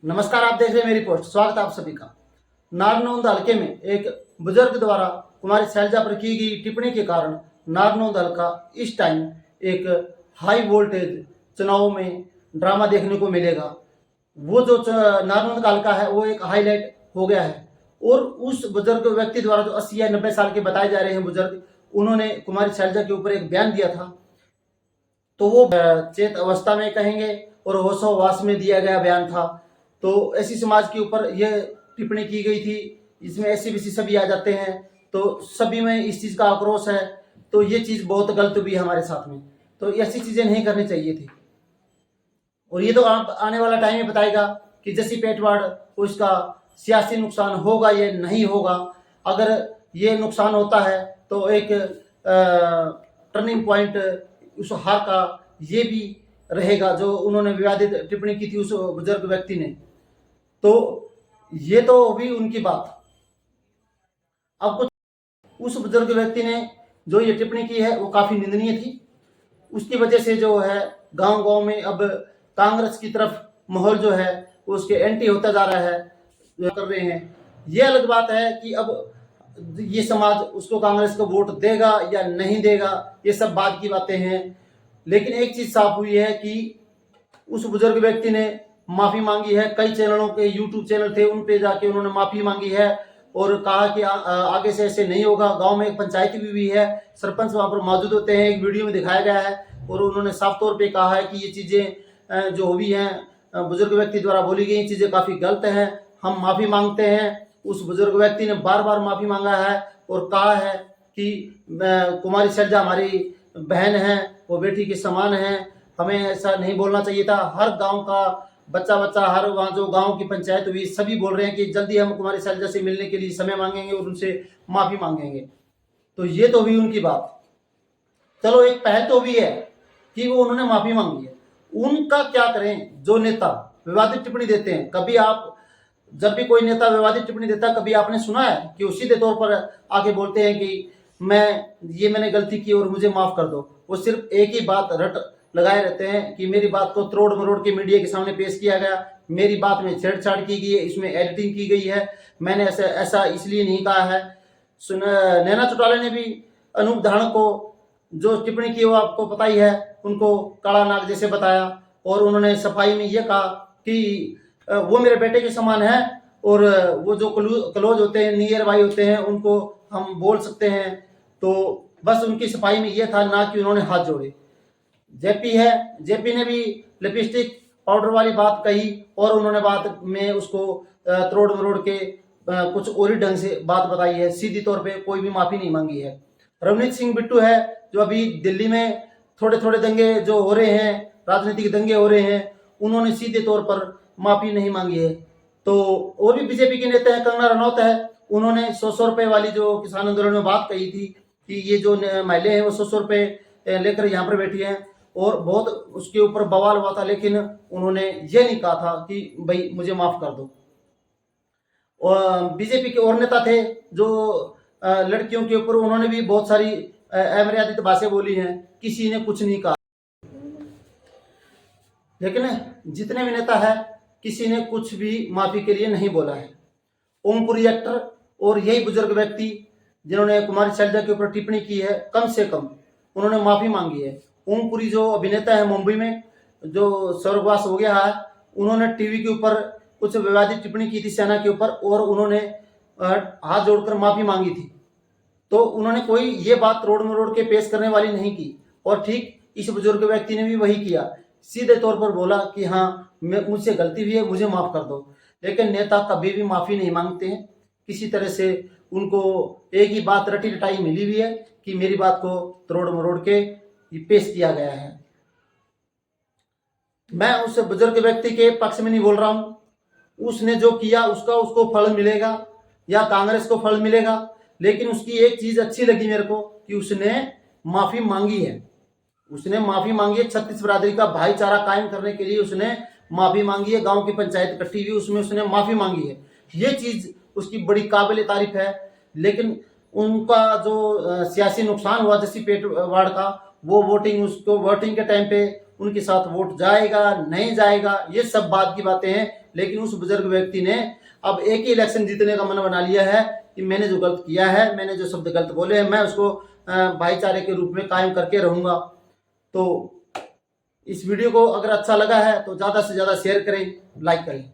नमस्कार, आप देख रहे हैं मेरी पोस्ट। स्वागत है आप सभी का। नारनौंद हलके में एक बुजुर्ग द्वारा कुमारी शैलजा पर की गई टिप्पणी के कारण नारनौंद हलका इस टाइम एक हाई वोल्टेज चुनाव में ड्रामा देखने को मिलेगा। वो जो नारनौंद का हलका है वो एक हाईलाइट हो गया है और उस बुजुर्ग व्यक्ति द्वारा जो 80 या 90 साल के बताए जा रहे हैं बुजुर्ग, उन्होंने कुमारी शैलजा के ऊपर एक बयान दिया था। तो वो चेत अवस्था में कहेंगे और होशोहवास में दिया गया बयान था। तो ऐसी समाज के ऊपर यह टिप्पणी की गई थी। इसमें ऐसी बीसी सभी आ जाते हैं, तो सभी में इस चीज़ का आक्रोश है। तो ये चीज़ बहुत गलत हुई हमारे साथ में। तो ऐसी चीज़ें नहीं करनी चाहिए थी। और ये तो आप आने वाला टाइम ही बताएगा कि जैसी पेटवाड़ उसका सियासी नुकसान होगा या नहीं होगा। अगर ये नुकसान होता है तो एक टर्निंग पॉइंट उस हार का ये भी रहेगा जो उन्होंने विवादित टिप्पणी की थी उस बुजुर्ग व्यक्ति ने। तो ये तो भी उनकी बात। अब कुछ उस बुजुर्ग व्यक्ति ने जो ये टिप्पणी की है वो काफी निंदनीय थी। उसकी वजह से जो है गांव गांव में अब कांग्रेस की तरफ माहौल जो है वो उसके एंटी होता जा रहा है, जो कर रहे हैं। ये अलग बात है कि अब ये समाज उसको कांग्रेस को वोट देगा या नहीं देगा, ये सब बात की बातें हैं। लेकिन एक चीज साफ हुई है कि उस बुजुर्ग व्यक्ति ने माफी मांगी है। कई चैनलों के यूट्यूब चैनल थे उन पे जाके उन्होंने माफी मांगी है और कहा कि आगे से ऐसे नहीं होगा। गांव में एक पंचायत भी हुई है, सरपंच वहां पर मौजूद होते हैं, एक वीडियो में दिखाया गया है और उन्होंने साफ तौर पे कहा है कि ये चीजें जो हुई हैं बुजुर्ग व्यक्ति द्वारा बोली गई चीजें काफी गलत हैं, हम माफी मांगते हैं। उस बुजुर्ग व्यक्ति ने बार बार माफी मांगा है और कहा है कि कुमारी शैलजा हमारी बहन है, वो बेटी के समान है, हमें ऐसा नहीं बोलना चाहिए था। हर गांव का बच्चा हर वहाँ जो गांव की पंचायत हुई सभी बोल रहे हैं कि जल्दी हम कुमारी शैलजा से मिलने के लिए समय मांगेंगे और उनसे माफी मांगेंगे। तो ये तो हुई उनकी बात। चलो एक पहल तो भी है कि वो उन्होंने माफी मांगी है। उनका क्या करें जो नेता विवादित टिप्पणी देते हैं। कभी आप जब भी कोई नेता विवादित टिप्पणी देता है, कभी आपने सुना है कि वो सीधे तौर पर आके बोलते हैं कि मैंने गलती की और मुझे माफ कर दो। वो सिर्फ एक ही बात रट लगाए रहते हैं कि मेरी बात को तोड़ मरोड़ के मीडिया के सामने पेश किया गया, मेरी बात में छेड़छाड़ की गई है, इसमें एडिटिंग की गई है, मैंने ऐसा इसलिए नहीं कहा है। नैना चौटाला ने भी अनूप धारण को जो टिप्पणी की वो आपको पता ही है, उनको काला नाग जैसे बताया और उन्होंने सफाई में ये कहा कि वो मेरे बेटे के समान है और वो जो क्लोज होते हैं, नियर बाई होते हैं, उनको हम बोल सकते हैं। तो बस उनकी सफाई में ये था, ना कि उन्होंने हाथ जोड़े। जेपी है, जेपी ने भी लिपस्टिक पाउडर वाली बात कही और उन्होंने बात में उसको तोड़ मरोड़ के कुछ और ही ढंग से बात बताई है। सीधी तौर पे कोई भी माफी नहीं मांगी है। रवनीत सिंह बिट्टू है जो अभी दिल्ली में थोड़े थोड़े दंगे जो हो रहे हैं, राजनीतिक दंगे हो रहे हैं, उन्होंने सीधे तौर पर माफी नहीं मांगी है। तो और भी बीजेपी के नेता है, कंगना रनौत है, उन्होंने 100 रुपए वाली जो किसान आंदोलन में बात कही थी कि ये जो महिलाएं हैं वो 100 रुपए लेकर यहाँ पर बैठी हैं और बहुत उसके ऊपर बवाल हुआ था। लेकिन उन्होंने ये नहीं कहा था कि भाई मुझे माफ कर दो। और बीजेपी के और नेता थे जो लड़कियों के ऊपर, उन्होंने भी बहुत सारी अमर्यादित बातें बोली हैं, किसी ने कुछ नहीं कहा। लेकिन जितने भी नेता है किसी ने कुछ भी माफी के लिए नहीं बोला है। ओमपुरी एक्टर और यही बुजुर्ग व्यक्ति जिन्होंने कुमारी शैलजा के ऊपर टिप्पणी की है, कम से कम उन्होंने माफी मांगी है। ओमपुरी जो अभिनेता है मुंबई में जो स्वर्गवास हो गया है, उन्होंने टीवी के ऊपर कुछ विवादित टिप्पणी की थी सेना के ऊपर और उन्होंने हाथ जोड़कर माफी मांगी थी। तो उन्होंने कोई ये बात रोड मरोड़ के पेश करने वाली नहीं की और ठीक इस बुजुर्ग व्यक्ति ने भी वही किया, सीधे तौर पर बोला कि हाँ मुझसे गलती हुई है, मुझे माफ कर दो। लेकिन नेता कभी भी माफी नहीं मांगते हैं। किसी तरह से उनको एक ही बात रटी रटाई मिली हुई है कि मेरी बात को तोड़ मरोड़ के पेश किया गया है। मैं उस बुजुर्ग व्यक्ति के पक्ष में नहीं बोल रहा हूं। उसने जो किया उसका उसको फल मिलेगा या कांग्रेस को फल मिलेगा। लेकिन उसकी एक चीज अच्छी लगी मेरे को कि उसने माफी मांगी है। उसने माफी मांगी है, छत्तीस बिरादरी का भाईचारा कायम करने के लिए उसने माफी मांगी है। गांव की पंचायत इकट्ठी हुई, उसमें उसने माफी मांगी है। ये चीज उसकी बड़ी काबिल तारीफ है। लेकिन उनका जो सियासी नुकसान हुआ जैसी पेटवाड़ का, वो वोटिंग के टाइम पे उनके साथ वोट जाएगा नहीं जाएगा ये सब बात की बातें हैं। लेकिन उस बुजुर्ग व्यक्ति ने अब एक ही इलेक्शन जीतने का मन बना लिया है कि मैंने जो गलत किया है, मैंने जो शब्द गलत बोले हैं, मैं उसको भाईचारे के रूप में कायम करके रहूँगा। तो इस वीडियो को अगर अच्छा लगा है तो ज़्यादा से ज़्यादा शेयर करें, लाइक करें।